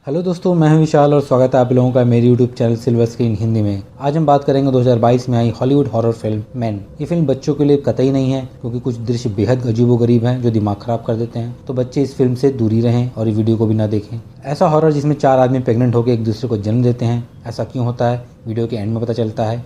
Hello दोस्तों, मैं हूं विशाल और स्वागत है आप लोगों का मेरे YouTube channel silver screen Hindi में। आज हम बात करेंगे 2022 में आई हॉलीवुड हॉरर फिल्म मैन। ये फिल्म बच्चों के लिए कतई नहीं है क्योंकि कुछ दृश्य बेहद अजीबोगरीब हैं जो दिमाग खराब कर देते हैं, तो बच्चे इस फिल्म से दूरी रहें और ये वीडियो को भी ना देखें। ऐसा हॉरर जिसमें 4 आदमी प्रेग्नेंट होकर एक दूसरे को जन्म देते हैं, ऐसा क्यों होता है वीडियो के एंड में पता चलता है।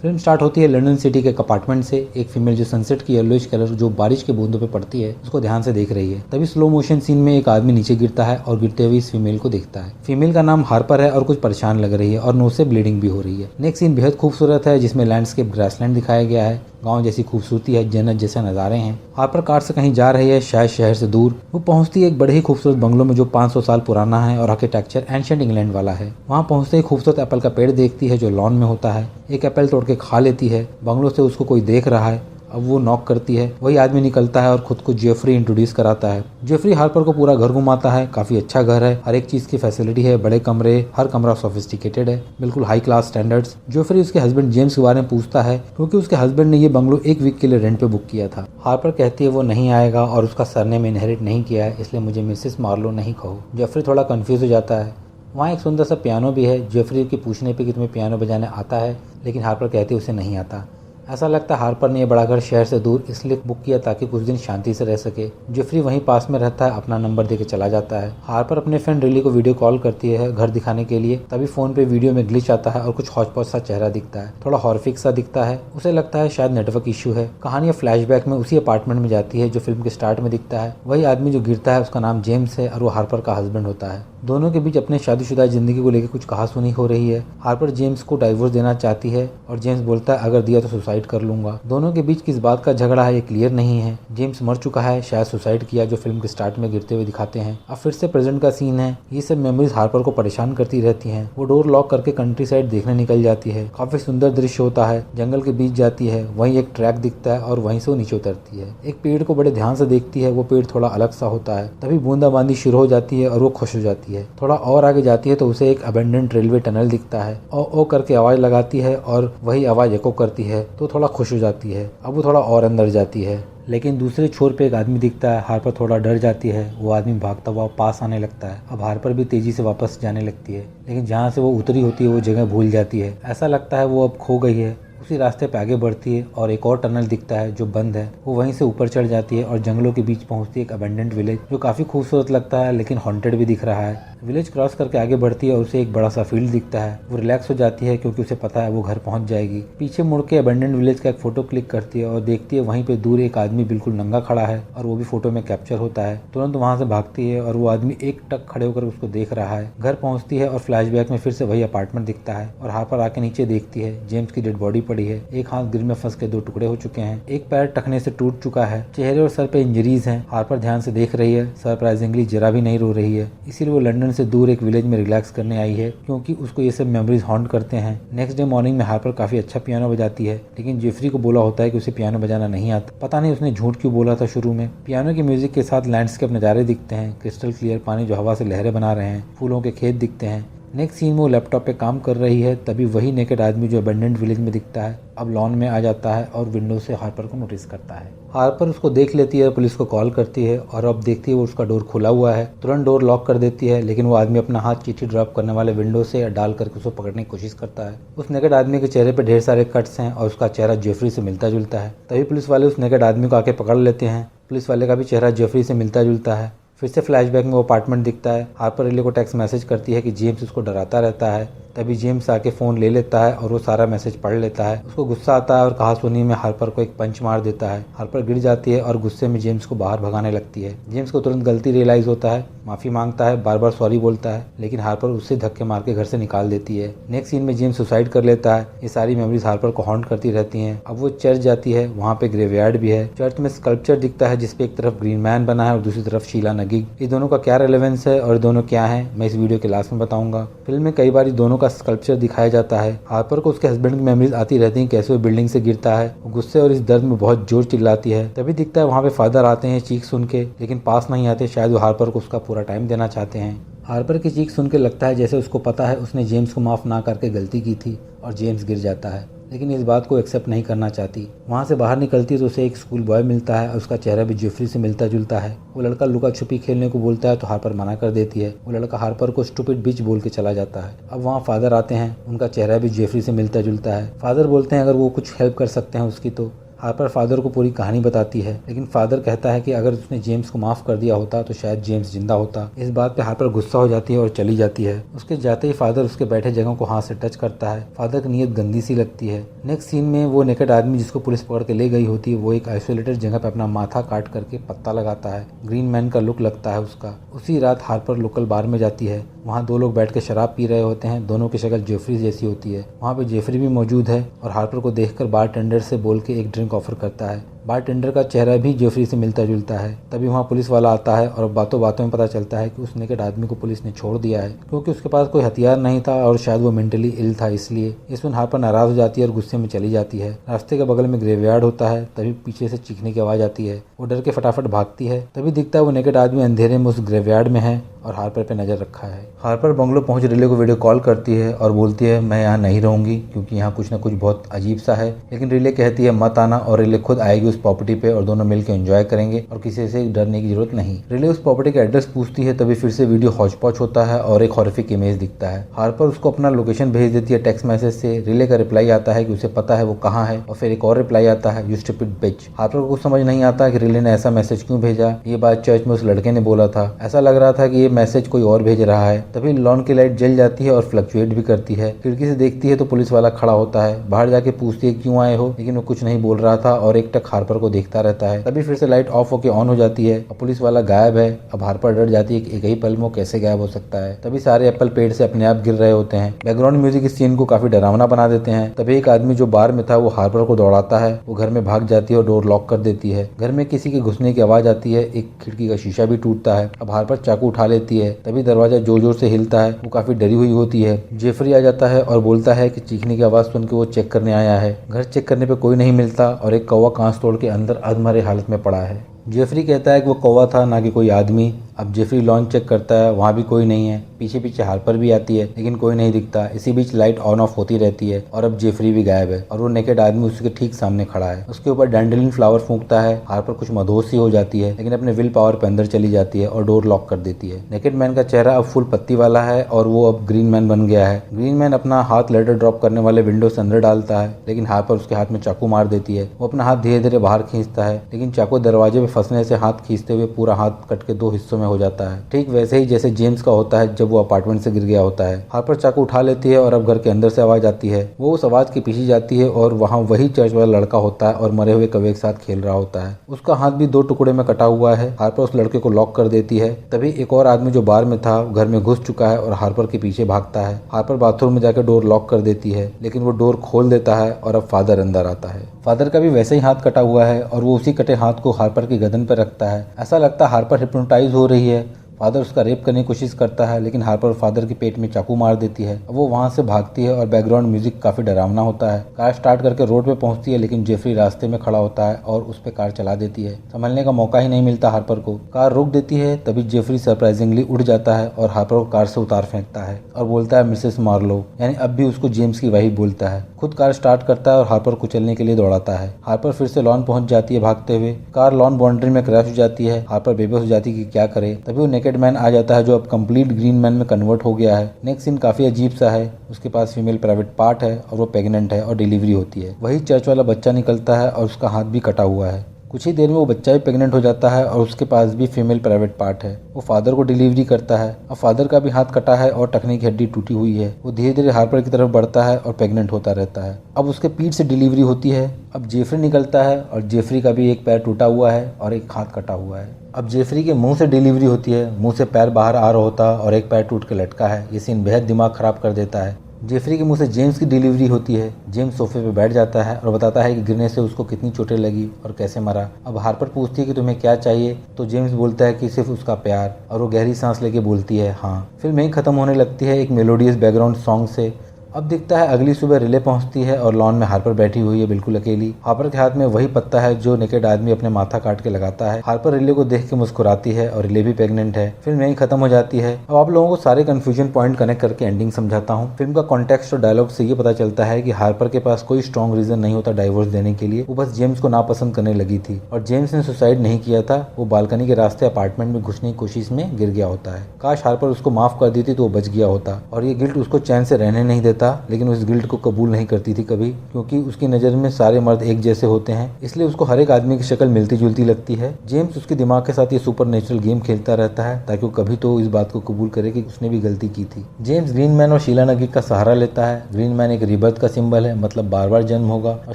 फिल्म स्टार्ट होती है लंदन सिटी के एक अपार्टमेंट से। एक फीमेल जो सनसेट की येलोइश कलर जो बारिश के बूंदों पे पड़ती है उसको ध्यान से देख रही है। तभी स्लो मोशन सीन में एक आदमी नीचे गिरता है और गिरते हुए इस फीमेल को देखता है। फीमेल का नाम हार्पर है और कुछ परेशान लग रही है और नोज से ब्लीडिंग भी हो रही है। नेक्स्ट सीन बेहद खूबसूरत है जिसमें लैंडस्केप ग्रासलैंड दिखाया गया है। गांव जैसी खूबसूरती है, जन्नत जैसे नज़ारे हैं। हार्पर कार से कहीं जा रही है, शायद शहर से दूर। वो पहुंचती है एक बड़े ही खूबसूरत बंगलो में जो 500 साल पुराना है और आर्किटेक्चर एंशिएंट इंग्लैंड वाला है। वहां पहुंचते ही खूबसूरत एप्पल का पेड़ देखती है जो लॉन में होता है। एक एप्पल तोड़ के खा लेती है। बंगलो से उसको कोई देख रहा है। अब वो नॉक करती है, वही आदमी निकलता है और खुद को जेफरी इंट्रोड्यूस कराता है। जेफरी हार्पर को पूरा घर घुमाता है। काफी अच्छा घर है, हर एक चीज की फैसिलिटी है, बड़े कमरे, हर कमरा सोफिस्टिकेटेड है, बिल्कुल हाई क्लास स्टैंडर्ड्स। जेफरी उसके हस्बैंड जेम्स के बारे में पूछता है क्योंकि उसके हस्बैंड ने ये बंगलो 1 वीक के लिए रेंट पे बुक किया था। हार्पर कहती है वो नहीं आएगा और उसका सरनेम इनहेरिट नहीं किया है, इसलिए मुझे मिसेस मार्लो नहीं कहो। जेफरी थोड़ा कंफ्यूज हो जाता है। वहाँ एक सुंदर सा पियानो भी है। जेफरी के पूछने पे कि तुम्हें पियानो बजाने आता है, लेकिन हार्पर कहती है उसे नहीं आता। ऐसा लगता है हार्पर ने यह बड़ा घर शहर से दूर इसलिए बुक किया ताकि कुछ दिन शांति से रह सके। जेफरी वहीं पास में रहता है, अपना नंबर देके चला जाता है। हार्पर अपने फ्रेंड रिली को वीडियो कॉल करती है घर दिखाने के लिए। तभी फोन पे वीडियो में ग्लिच आता है और कुछ हौच-पौच सा चेहरा दिखता है, थोड़ा हॉरिफिक सा दिखता है। उसे लगता है शायद नेटवर्क इश्यू है। कहानी फ्लैशबैक में उसी अपार्टमेंट में जाती है जो फिल्म के स्टार्ट में दिखता है। वही आदमी जो गिरता है उसका नाम जेम्स है और वो हार्पर का हस्बैंड होता है। दोनों के बीच अपने शादीशुदा जिंदगी को लेकर कुछ कहासुनी हो रही है। हार्पर जेम्स को डाइवोर्स देना चाहती है और जेम्स बोलता है अगर दिया तो सुसाइड कर लूंगा। दोनों के बीच किस बात का झगड़ा है ये क्लियर नहीं है। जेम्स मर चुका है, शायद सुसाइड किया, जो फिल्म के स्टार्ट में गिरते हुए दिखाते हैं। अब फिर से प्रेजेंट का सीन है। ये सब मेमोरीज हार्पर को परेशान करती रहती हैं। वो डोर लॉक करके कंट्री साइड देखने निकल जाती है। काफी सुंदर दृश्य होता है। जंगल के बीच जाती है, वहीं एक ट्रैक दिखता है और वहीं से वो नीचे उतरती है। एक पेड़ को बड़े ध्यान से देखती है। वो पेड़ थोड़ा अलग सा होता है। तभी बूंदाबांदी शुरू हो जाती है और वो खुश हो जाती है। थोड़ा और आगे जाती है तो उसे एक अबेंडेंट रेलवे टनल दिखता है। ओ करके आवाज लगाती है और वही आवाज एको करती है तो थोड़ा खुश हो जाती है। अब वो थोड़ा और अंदर जाती है, लेकिन दूसरे छोर पे एक आदमी दिखता है। हार्पर थोड़ा डर जाती है। वो आदमी भागता हुआ पास आने लगता है। अब हार्पर भी तेजी से वापस जाने लगती है, लेकिन जहाँ से वो उतरी होती है वो जगह भूल जाती है। ऐसा लगता है वो अब खो गई है। उसी रास्ते पे आगे बढ़ती है और एक और टनल दिखता है जो बंद है। वो वहीं से ऊपर चढ़ जाती है और जंगलों के बीच पहुंचती है एक अबेंडेंट विलेज जो काफी खूबसूरत लगता है लेकिन हॉन्टेड भी दिख रहा है। विलेज क्रॉस करके आगे बढ़ती है और उसे एक बड़ा सा फील्ड दिखता है। वो रिलैक्स हो जाती है क्योंकि उसे पता है वो घर पहुंच जाएगी। पीछे मुड़ के अबेंडेंट विलेज का एक फोटो क्लिक करती है और देखती है वहीं पे दूर एक आदमी बिल्कुल नंगा खड़ा है और वो भी फोटो में कैप्चर होता है। तुरंत वहां से भागती है और वो आदमी एक टक खड़े होकर उसको देख रहा है। घर पहुंचती है और फ्लैशबैक में फिर से वही अपार्टमेंट दिखता है और हार्पर आके नीचे देखती है। जेम्स की डेड बॉडी पड़ी है। एक हाथ गिर में फंस के 2 टुकड़े हो चुके हैं। एक पैर टखने से टूट चुका है। चेहरे और सर पे इंजरीज हैं। हार्पर ध्यान से देख रही है। सरप्राइजिंगली जरा भी नहीं रो रही है। इसीलिए वो लंदन से दूर एक विलेज में रिलैक्स करने आई है क्योंकि उसको ये सब मेमोरीज हॉन्ट करते हैं। नेक्स्ट डे मॉर्निंग में हार्पर काफी अच्छा पियानो बजाती है, लेकिन जेफरी को बोला होता है कि उसे पियानो बजाना नहीं आता। पता नहीं उसने झूठ क्यों बोला था शुरू में। पियानो की म्यूजिक के साथ लैंडस्केप नज़ारे दिखते हैं। क्रिस्टल क्लियर पानी जो हवा से लहरें बना रहे हैं। फूलों के खेत दिखते हैं। नेक्स्ट सीन में वो लैपटॉप पे काम कर रही है। तभी वही नेकेड आदमी जो अबेंडेंट विलेज में दिखता है अब लॉन में आ जाता है और विंडो से हार्पर को नोटिस करता है। हार्पर उसको देख लेती है, पुलिस को कॉल करती है और अब देखती है वो उसका डोर खुला हुआ है। तुरंत डोर लॉक कर देती है, लेकिन वो आदमी अपना हाथ चिट्ठी ड्रॉप करने वाले विंडो से डाल करके उसको पकड़ने की कोशिश करता है। उस नेकेड आदमी के चेहरे पे ढेर सारे कट्स हैं और उसका चेहरा जेफरी से मिलता जुलता है। तभी पुलिस वाले उस नेकेड आदमी को आके पकड़ लेते हैं। पुलिस वाले का भी चेहरा जेफरी से मिलता जुलता है। फिर से फ्लैशबैक में वो अपार्टमेंट दिखता है। हार्पर रिले को टेक्स्ट मैसेज करती है कि जेम्स उसको डराता रहता है। तभी जेम्स आके फ़ोन ले लेता है और वो सारा मैसेज पढ़ लेता है। उसको गुस्सा आता है और कहासुनी में हार्पर को एक पंच मार देता है। हार्पर गिर जाती है और गुस्से में जेम्स को बाहर भगाने लगती है। जेम्स को तुरंत गलती रियलाइज होता है, माफ़ी मांगता है, बार बार सॉरी बोलता है, लेकिन हार्पर उससे धक्के मार के घर से निकाल देती है। नेक्स्ट सीन में जेम्स सुसाइड कर लेता है। ये सारी मेमोरीज हार्पर को हॉन्ट करती रहती हैं। अब वो चर्च जाती है, वहाँ पे ग्रेवयार्ड भी है। चर्च में स्कल्पचर दिखता है जिसपे एक तरफ ग्रीन मैन बना है और दूसरी तरफ शीला नगीग। ये दोनों का क्या रेलेवेंस है और दोनों क्या है मैं इस वीडियो के लास्ट में बताऊंगा। फिल्म में कई बार दोनों का स्कल्पचर दिखाया जाता है। हार्पर को उसके हस्बैंड की मेमोरीज आती रहती हैं, कैसे वो बिल्डिंग से गिरता है। वो गुस्से और इस दर्द में बहुत जोर चिल्लाती है। तभी दिखता है वहाँ पे फादर आते हैं चीख सुन के, लेकिन पास नहीं आते। शायद वो हार्पर को उसका पूरा टाइम देना चाहते हैं। हार्पर की चीख सुन के लगता है जैसे उसको पता है उसने जेम्स को माफ ना करके गलती की थी और जेम्स गिर जाता है। लेकिन इस बात को एक्सेप्ट नहीं करना चाहती। वहाँ से बाहर निकलती है तो उसे एक स्कूल बॉय मिलता है और उसका चेहरा भी जेफरी से मिलता जुलता है। वो लड़का लुका छुपी खेलने को बोलता है तो हार्पर मना कर देती है। वो लड़का हार्पर को स्टूपिड बिच बोल के चला जाता है। अब वहाँ फादर आते हैं, उनका चेहरा भी जेफरी से मिलता जुलता है। फादर बोलते हैं अगर वो कुछ हेल्प कर सकते हैं उसकी तो। हार्पर फादर को पूरी कहानी बताती है, लेकिन फादर कहता है कि अगर उसने जेम्स को माफ़ कर दिया होता तो शायद जेम्स जिंदा होता। इस बात पे हार्पर गुस्सा हो जाती है और चली जाती है। उसके जाते ही फादर उसके बैठे जगह को हाथ से टच करता है। फादर की नीयत गंदी सी लगती है। नेक्स्ट सीन में वो नेकेड आदमी जिसको पुलिस पकड़ के ले गई होती है वो एक आइसोलेटेड जगह पे अपना माथा काट करके पत्ता लगाता है। ग्रीन मैन का लुक लगता है उसका। उसी रात हार्पर लोकल बार में जाती है। वहाँ दो लोग बैठ के शराब पी रहे होते हैं। दोनों की शक्ल जेफरी जैसी होती है। वहाँ पे जेफरी भी मौजूद है और हार्पर को देखकर बार टेंडर से बोल के एक ड्रिंक ऑफर करता है। बारटेंडर का चेहरा भी जेफरी से मिलता जुलता है। तभी वहाँ पुलिस वाला आता है और बातों बातों में पता चलता है कि उस नेकेड आदमी को पुलिस ने छोड़ दिया है क्योंकि उसके पास कोई हथियार नहीं था और शायद वो मेंटली इल था इसलिए। इसमें हार्पर नाराज हो जाती है और गुस्से में चली जाती है। रास्ते के बगल में ग्रेवयार्ड होता है। तभी पीछे से चीखने की आवाज़ आती है। वो डर के फटाफट भागती है। तभी दिखता है वो नेकेड आदमी अंधेरे में उस ग्रेवयार्ड में है और हार्पर पे नजर रखा है। हार्पर बंगलो पहुंच रिले को वीडियो कॉल करती है और बोलती है मैं यहाँ नहीं रहूंगी क्योंकि यहाँ कुछ ना कुछ बहुत अजीब सा है। लेकिन रिले कहती है मत आना और रिले खुद आएगी उस प्रॉपर्टी पे और दोनों मिलकर एंजॉय करेंगे और किसी से डरने की जरूरत नहीं। रिले उस प्रॉपर्टी का एड्रेस पूछती है। तभी फिर से वीडियो हौच पौच होता है और एक हॉरिफिक इमेज दिखता है। हार्पर उसको अपना लोकेशन भेज देती है टेक्स्ट मैसेज से। रिले का रिप्लाई आता है कि उसे पता है वो कहाँ है और फिर एक और रिप्लाई आता है यू स्टूपिड बिच। हार्पर को कुछ समझ नहीं आता कि रिले ने ऐसा मैसेज क्यों भेजा। ये बात चर्च में उस लड़के ने बोला था। ऐसा लग रहा था कि ये मैसेज कोई और भेज रहा है। तभी लॉन की लाइट जल जाती है और फ्लक्चुएट भी करती है। खिड़की से देखती है तो पुलिस वाला खड़ा होता है। बाहर जाके पूछती है क्यों आए हो, लेकिन वो कुछ नहीं बोल रहा था और एक टक हार्पर को देखता रहता है। तभी फिर से लाइट ऑफ होकर ऑन हो जाती है और पुलिस वाला गायब है। अब हार्पर डर जाती है कि एक ही पल में कैसे गायब हो सकता है। तभी सारे एप्पल पेड़ से अपने आप गिर रहे होते हैं। बैकग्राउंड म्यूजिक इस सीन को काफी डरावना बना देते हैं। तभी एक आदमी जो बार में था वो हार्पर को दौड़ाता है। वो घर में भाग जाती है और डोर लॉक कर देती है। घर में किसी के घुसने की आवाज आती है। एक खिड़की का शीशा भी टूटता है। अब हार्पर चाकू उठा लेती है। तभी दरवाजा जोर जोर से हिलता है। वो काफी डरी हुई होती है। जेफरी आ जाता है और बोलता है कि चीखने की आवाज सुन के वो चेक करने आया है। घर चेक करने पे कोई नहीं मिलता और एक कौवा कांच तोड़ के अंदर अधमरे हालत में पड़ा है। जेफरी कहता है कि वो कौवा था ना कि कोई आदमी। अब जेफरी लॉन चेक करता है, वहाँ भी कोई नहीं है। पीछे पीछे हार्पर भी आती है लेकिन कोई नहीं दिखता। इसी बीच लाइट ऑन ऑफ होती रहती है और अब जेफरी भी गायब है और वो नेकेड आदमी उसके ठीक सामने खड़ा है। उसके ऊपर डैंडलिन फ्लावर फूंकता है। हार्पर कुछ मदहोश सी हो जाती है लेकिन अपने विल पावर पे अंदर चली जाती है और डोर लॉक कर देती है। नेकेड मैन का चेहरा अब फुल पत्ती वाला है और वो अब ग्रीन मैन बन गया है। ग्रीन मैन अपना हाथ लेटर ड्रॉप करने वाले विंडो से अंदर डालता है लेकिन हार्पर उसके हाथ में चाकू मार देती है। वो अपना हाथ धीरे धीरे बाहर खींचता है लेकिन चाकू दरवाजे में फंसने से हाथ खींचते हुए पूरा हाथ कट के 2 हिस्सों में हो जाता है, ठीक वैसे ही जैसे जेम्स का होता है जब वो अपार्टमेंट से गिर गया होता है। हार्पर चाकू उठा लेती है और अब घर के अंदर से आवाज आती है। वो उस आवाज के पीछे जाती है और वहाँ वही चर्च वाला लड़का होता है और मरे हुए कौवे के साथ खेल रहा होता है। उसका हाथ भी 2 टुकड़े में कटा हुआ है। हार्पर उस लड़के को लॉक कर देती है। तभी एक और आदमी जो बार में था घर में घुस चुका है और हार्पर के पीछे भागता है। हार्पर बाथरूम में जाकर डोर लॉक कर देती है लेकिन वो डोर खोल देता है और अब फादर अंदर आता है। फादर का भी वैसे ही हाथ कटा हुआ है और वो उसी कटे हाथ को हार्पर की गर्दन पर रखता है। ऐसा लगता है हार्पर हिप्नोटाइज हो रही है। फादर उसका रेप करने की कोशिश करता है लेकिन हार्पर फादर के पेट में चाकू मार देती है। वो वहाँ से भागती है और बैकग्राउंड म्यूजिक काफी डरावना होता है। कार स्टार्ट करके रोड पे पहुंचती है लेकिन जेफरी रास्ते में खड़ा होता है और उस पे कार चला देती है। संभलने का मौका ही नहीं मिलता हार्पर को। कार रोक देती है। तभी जेफरी सरप्राइजिंगली उठ जाता है और हार्पर को कार से उतार फेंकता है और बोलता है मिसेस मार्लो, यानी अब भी उसको जेम्स की वही बोलता है। खुद कार स्टार्ट करता है और हार्पर को चलने के लिए दौड़ाता है। हार्पर फिर से लॉन पहुंच जाती है भागते हुए। कार लॉन बाउंड्री में क्रैश हो जाती है। हार्पर बेबस हो जाती है कि क्या करे। तभी वो नेकेड मैन आ जाता है जो अब कंप्लीट ग्रीन मैन में कन्वर्ट हो गया है। नेक्स्ट सीन काफी अजीब सा है। उसके पास फीमेल प्राइवेट पार्ट है और वो प्रेग्नेंट है और डिलीवरी होती है। वही चर्च वाला बच्चा निकलता है और उसका हाथ भी कटा हुआ है। कुछ ही देर में वो बच्चा भी प्रेग्नेंट हो जाता है और उसके पास भी फीमेल प्राइवेट पार्ट है। वो फादर को डिलीवरी करता है। अब फादर का भी हाथ कटा है और टखने की हड्डी टूटी हुई है। वो धीरे धीरे हार्पर की तरफ बढ़ता है और प्रेग्नेंट होता रहता है। अब उसके पीठ से डिलीवरी होती है। अब जेफरी निकलता है और जेफरी का भी एक पैर टूटा हुआ है और एक हाथ कटा हुआ है। अब जेफरी के मुंह से डिलीवरी होती है। मुंह से पैर बाहर आ रहा होता और एक पैर टूट के लटका है। ये सीन बेहद दिमाग खराब कर देता है। जेफरी के मुंह से जेम्स की डिलीवरी होती है। जेम्स सोफे पे बैठ जाता है और बताता है कि गिरने से उसको कितनी चोटें लगी और कैसे मरा। अब हार्पर पूछती है कि तुम्हें क्या चाहिए, तो जेम्स बोलता है कि सिर्फ उसका प्यार, और वो गहरी सांस लेके बोलती है हाँ। फिल्म यहीं खत्म होने लगती है एक मेलोडियस बैकग्राउंड सॉन्ग से। अब दिखता है अगली सुबह रिले पहुंचती है और लॉन में हार्पर बैठी हुई है बिल्कुल अकेली। हार्पर के हाथ में वही पत्ता है जो नेकेड आदमी अपने माथा काट के लगाता है। हार्पर रिले को देख के मुस्कुराती है और रिले भी प्रेग्नेंट है। फिल्म यहीं खत्म हो जाती है। अब आप लोगों को सारे कंफ्यूजन पॉइंट कनेक्ट करके एंडिंग समझाता हूँ। फिल्म का कॉन्टेक्स्ट और डायलॉग से ये पता चलता है कि हार्पर के पास कोई स्ट्रॉन्ग रीजन नहीं होता डाइवोर्स देने के लिए। वो बस जेम्स को नापसंद करने लगी थी और जेम्स ने सुसाइड नहीं किया था। वो बालकनी के रास्ते अपार्टमेंट में घुसने की कोशिश में गिर गया होता है। काश हार्पर उसको माफ कर देती तो वो बच गया होता। और ये गिल्ट उसको चैन से रहने नहीं देता, लेकिन उस गिल्ट को कबूल नहीं करती थी कभी, क्योंकि उसकी नज़र में सारे मर्द एक जैसे होते हैं। इसलिए उसको हर एक आदमी की शक्ल मिलती जुलती लगती है। जेम्स उसके दिमाग के साथ ये सुपर नेचुरल गेम खेलता रहता है ताकि वो कभी तो इस बात को कबूल करे कि उसने भी गलती की थी। जेम्स ग्रीन मैन और शीला नगीक का सहारा लेता है। ग्रीन मैन एक रिबर्थ का सिंबल है, मतलब बार बार जन्म होगा, और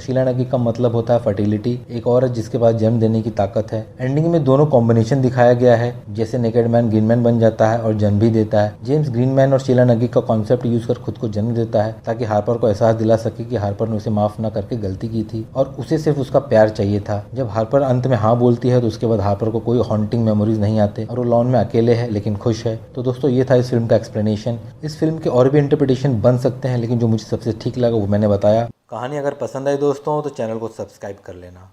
शीला नगीक का मतलब होता है फर्टिलिटी, एक औरत जिसके पास जन्म देने की ताकत है। एंडिंग में दोनों कॉम्बिनेशन दिखाया गया है, जैसे नेकेड मैन ग्रीन मैन बन जाता है और जन्म भी देता है। जेम्स ग्रीन मैन और शीला नगीक का कॉन्सेप्ट यूज कर खुद को जन्म देता है ताकि हार्पर को एहसास दिला सके कि हार्पर ने उसे माफ न करके गलती की थी और उसे सिर्फ उसका प्यार चाहिए था। जब हार्पर अंत में हाँ बोलती है तो उसके बाद हार्पर को कोई हॉन्टिंग मेमोरीज नहीं आते और वो लॉन में अकेले है लेकिन खुश है। तो दोस्तों ये था इस फिल्म का एक्सप्लेनेशन। इस फिल्म के और भी इंटरप्रिटेशन बन सकते हैं, लेकिन जो मुझे सबसे ठीक लगा वो मैंने बताया। कहानी अगर पसंद आई दोस्तों तो चैनल को सब्सक्राइब कर लेना।